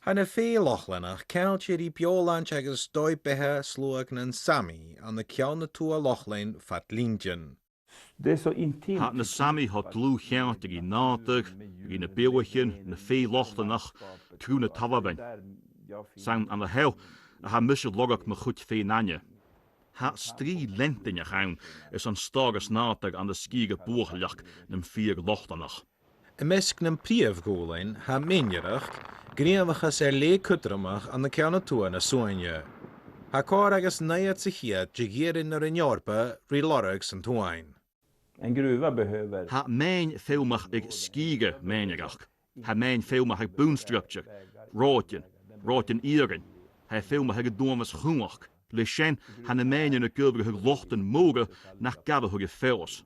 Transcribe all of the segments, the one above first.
Hanna fé Lappland countje die Beowulf agus dói bethe slúag an Sami an na ceanna tú a Lappland fat Lingen. Det är så intimt. Ha na Sami hat glú cheantar í nátar, í na Beowulfin, na fé Lachlanach, Kiruna Tavabain. Sain an na hel, a ha misje logach me goed fé nanje. Ha strí lentin a gaun, is an stagus nátar an de skige boorgeljach, nem 4 Lachlanach. Y misg na'n prif gwlein ha meineracht, gríamachas leekutramach an na ceanna tú na soinje. Ha cor agus naiad sa chiad jigérin ar an Jorpa rí lorrags an tuain. En gruva behöver... Ha mijn filmach ik skige meinigach. Ha mijn filmach ik boonstructure. Rootjen ieren. Ha filmach ik domas groenach. Lichen ha na mijn na gulbrige lochten mogen nach gabbe fels.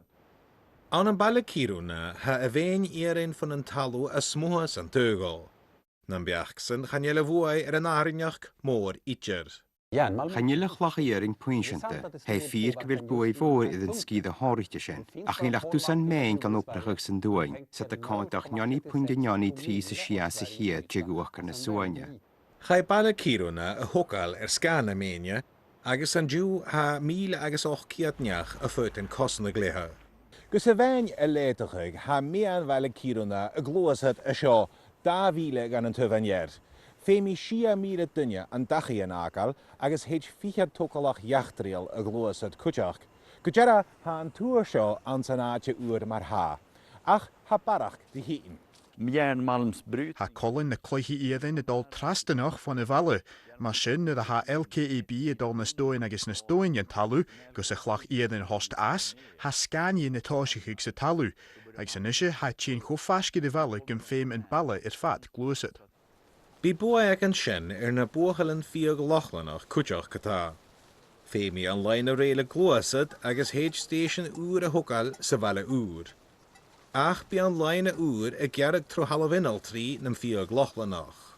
An an baile Kiruna ha a bhéin éireann fan an talú a smóthas an tugol. Nan beachsan chan jelle bhuai ar an árinneach mór itcher. Chanilach lachaiering poinsiente, hij 4 gwil bwy voor iddyn sgyd y horrichte sin, ach ni lach dwsan mein gan oprachach sy'n dwy'n, set y contach nioni pwyndio nioni 3 sy sias y hir jigwach yn y swynia. Chai baile Kiruna a hokal sgan menia, agus an diw ha 1800 a fyt yn cosna gleha. Gus a bhain a léitachig ha mian baile Kiruna a glóasad a seo 2,000 gan an tyfanier. Fémi 6,000 dunne an dachi an ágal, agus heid 4 tokalach jachtriel a glóasad kuteach. Gujera ha an túr seo an sanáte uur mar ha. Ach ha barach di hiin. Järnmalmsbrut. Ha Colin na cloichi iadin y dol trastanach fan y falu, ma sin na ha LKAB y dol na stoin agus na stoin yn talw, gus y chlach iadin host as, ha scani na tosich ag sa talw, ag sa nisha ha chyn chofasgyd y falu gym ffeim yn bala i'r fat glwysyd. Bi boi ag an sin na buachal an fiog Lachlanach kuteach kata. Fémi an lein a réile glwasad agus heid station uur a hokal sa vale uur. Ach bi an lein a uur a gerag tro halvinal tri nam fiog Lachlanach.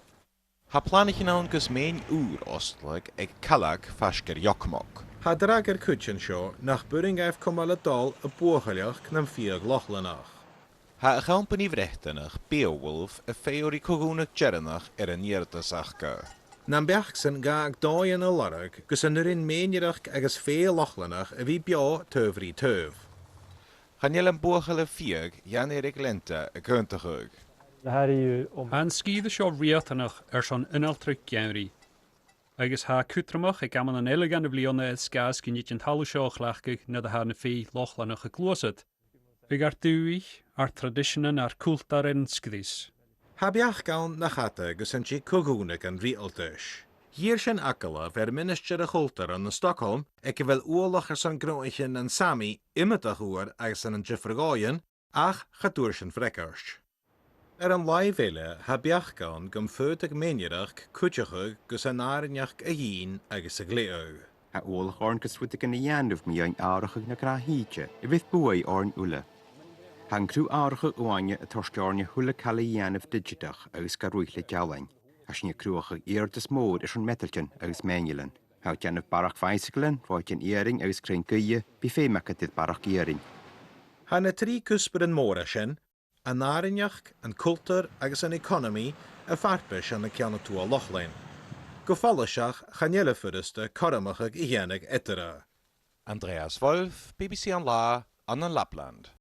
Ha planich an gus mein uur ostlag ag kalag fasker Jokkmokk. Ha drager kutjen sjo nach buringaf komala dal a buachalach nam fiog Lachlanach. Ha a company vrechtenach Beowulf a feori kogunach jerenach an niertasachka. Nam beachsen gaag dói an a lorag gus an nurin meinirach agus fé Lachlanach a vi beo tövri töv. Chanel an buachal a fiag Jan Erik Lente a kuntachug. Han skide seo riatanach son inaltruk genri. Agus ha kutramach ag gaman an elegant blionna sgas gynit an talu seo chlachgig na da ha na fé Lachlanach a glosad. Ag ar duich, ar traditionen ar kultar en skris. Ha beach gaun na chata gus an si kogunach an rialtush. Hier sin akala ver minister a chultar an na Stockholm ag vel oorlachers an groechen an Sami imetach oor agus an Jeffregaien ach chatoersen vrekkers. An laivele ha beach gaun gum fötig menjerach kutjachug gus an arinjach a hien agus a gleau. Ha oorlach orn gyswydig yn y ianwf mi ein arachig na gra hydje, y fydd bwy orn ule. Han crw arachig oanje y torstiornia hwle cael ei ianwf digidach agus garwylle jalain. As ni crwachig eerdys môr is an metaltjen agus menjelen. Hout janwf barach feisiglen, roed jen eering agus krein gye, bi feemaka dit barach eering. Han a 3 kusper an móra sin, an arinjach, an kultur agus an economy a fartbish an a ceanna tú a Lachlan. Go fallasach chanjelle fuduste karamachig ihénig ettera. Andreas Wolf, BBC an La, an Lappland.